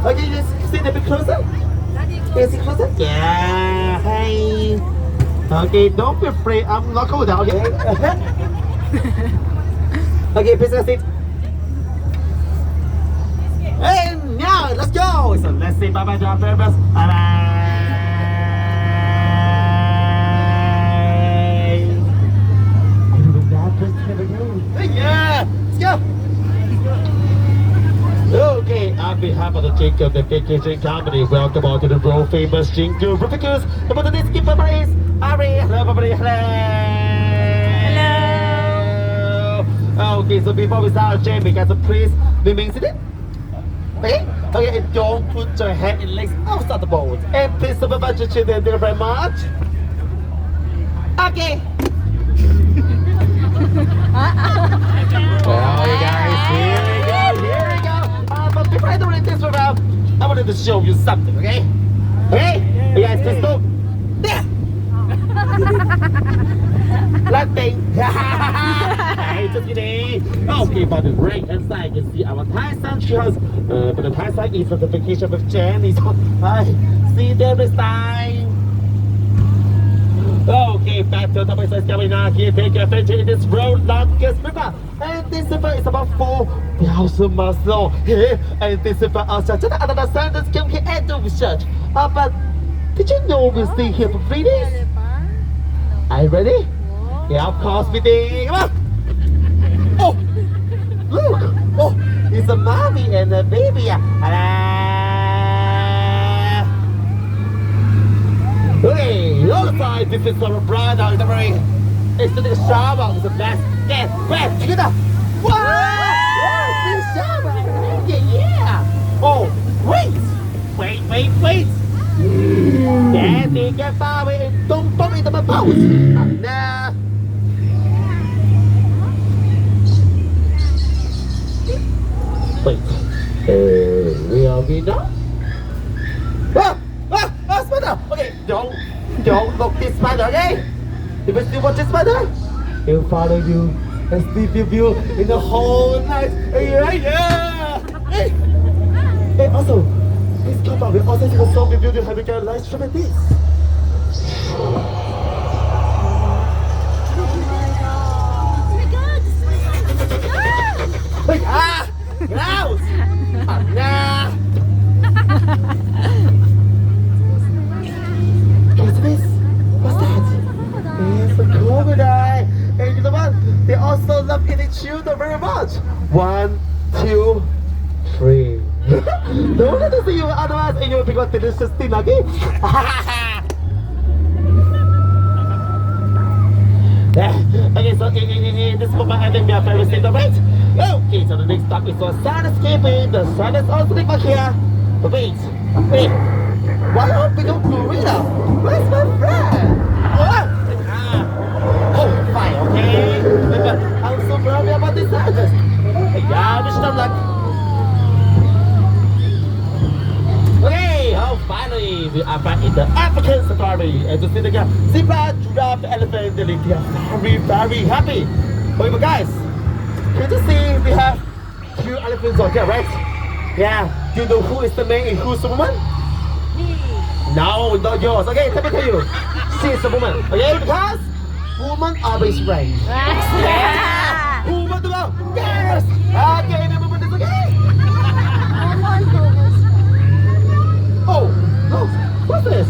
Okay, let's sit a bit closer. Can you sit closer? Yeah. Hey. Okay, don't be afraid. I'm not cold down. Okay. Okay, please sit. And now let's go. So let's say bye bye to our purpose. Bye bye. Yeah, let's go. Okay, on behalf of the Jingle the Vacation Company, welcome all to the world famous Jingle Ridiculous. About the next skipper is Ari. Hello, everybody. Hello. Hello. Okay, so before we start, Jamie, guys, please remain seated. Okay? Okay, and don't put your head and legs outside the boat. And please supervise your children. Thank you very much. Okay. Well, you guys, here we go. But before I do this around, I wanted to show you something, okay? Okay? You guys, please look. There! Nothing. Hey, just kidding. Okay, but the right hand side, you can see our Thai sun house. But the Thai side is the vacation with Jenny. So, hi. See them this time. Okay, back to the topic. Let's go now. Here, take your adventure in this world longest river. And this river is about 4,000 miles long. Here, and this river also just another sentence can be added to research. But did you know we'll stay here for 3 days? Are you ready? Yeah, of course we did. Come on. Oh, look. Oh, it's a mommy and a baby. Okay, other side, this is our brother in the very extended shower. It's the best. Yes, best. Check it out. Wow! This shower. Yeah. Oh, wait. Daddy, get far away. Don't bump into my boat. Nah. Wait. We are we now? Spider! Okay, don't look this spider, okay? If you still watch this spider, he'll follow you and sleep with you in the whole night. Yeah! Hey, also, please come back. We also sing a song with you to have a good live stream like this. Wait, grouse! Nah! What's this? What's that? It's a crocodile. And you know what? They also love eating children very much. 1, 2, 3. Don't let us see you otherwise and you'll pick up delicious thing, okay? Okay, so in this moment I think we are very safe, right? Okay, so the next stop is for sun escaping. The sun is also over here. But wait. Why don't we go gorilla? Where's my friend? What? Oh, fine, okay. But I'm so worried about this service. Yeah, wish them luck. Okay, finally we are back in the African safari. And to see the zebra, giraffe, elephant, they are very, very happy. Okay, but guys, can you see we have 2 elephants on here, right? Yeah. Do you know who is the man and who's the woman? No, not yours. Okay, let me tell you. She is a woman. Okay, because woman always right. Yeah. Woman to go. Yes. Okay, the woman is okay. Oh, what's this?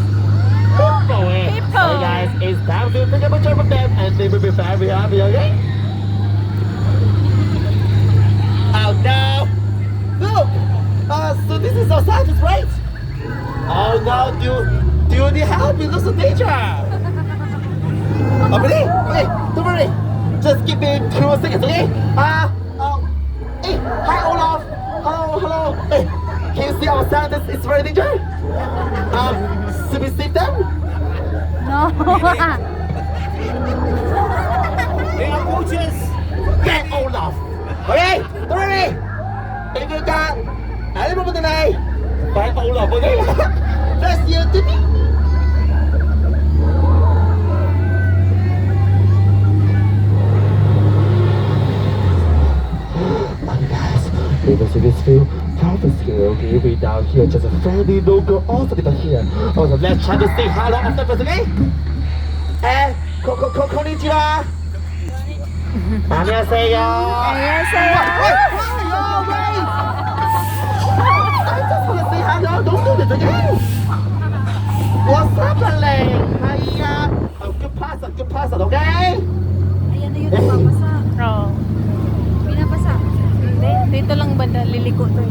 Hippo. Hey guys, it's time to take a picture of them, and they will be very happy. Okay. Oh no! Look. So this is our scientist, right? Oh no, do you need help? It looks so dangerous. Oh really? Okay, don't worry. Just give me 2 seconds, okay? Hey, hi Olaf. Hello. Hey, can you see our scientist? It's very dangerous. Should we save them? No. They are gorgeous. Get Olaf. Okay, don't worry. If you got animal today, find Olaf, okay? That's you to me. Okay guys, Even see this field, profit scale, okay, we down here, just a friendly local author here. Also, let's try to say hello after first, okay? And, konnichiwa. 안녕하세요. 안녕하세요. Wait. I just want to say hello. Don't do this again. What's happening? Hiya. Good person, okay? Ayan na yun, nababasa. Oo. Binabasa. Hindi, dito lang banda, liliko to eh.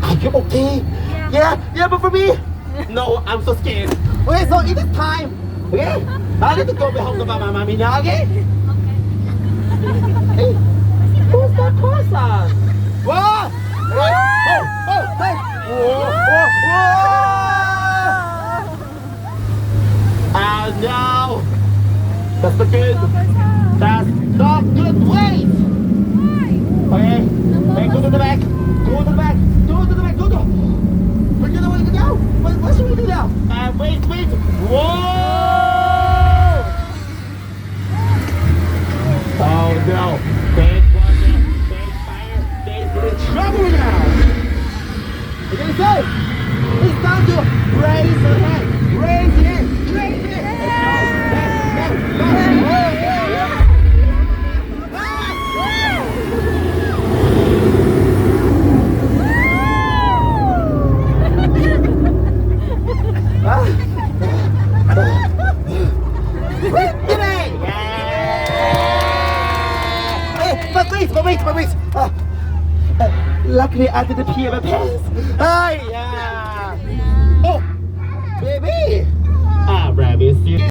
Are you okay? Yeah, but for me, no, I'm so scared. Okay, so it is time. Okay, I need to go back home to my mommy now. Okay. Hey, who's that person? What? Hey, hey. Whoa. Oh no, that's not good. That's not good. Wait. Okay, go to the back. Go to the back. We're gonna go now. What should we do now? Wait. Whoa! Oh no. Big water, big fire. They're in trouble now. Okay, so it's time to raise the hand. Raise it. But wait. Luckily I didn't pee my pants.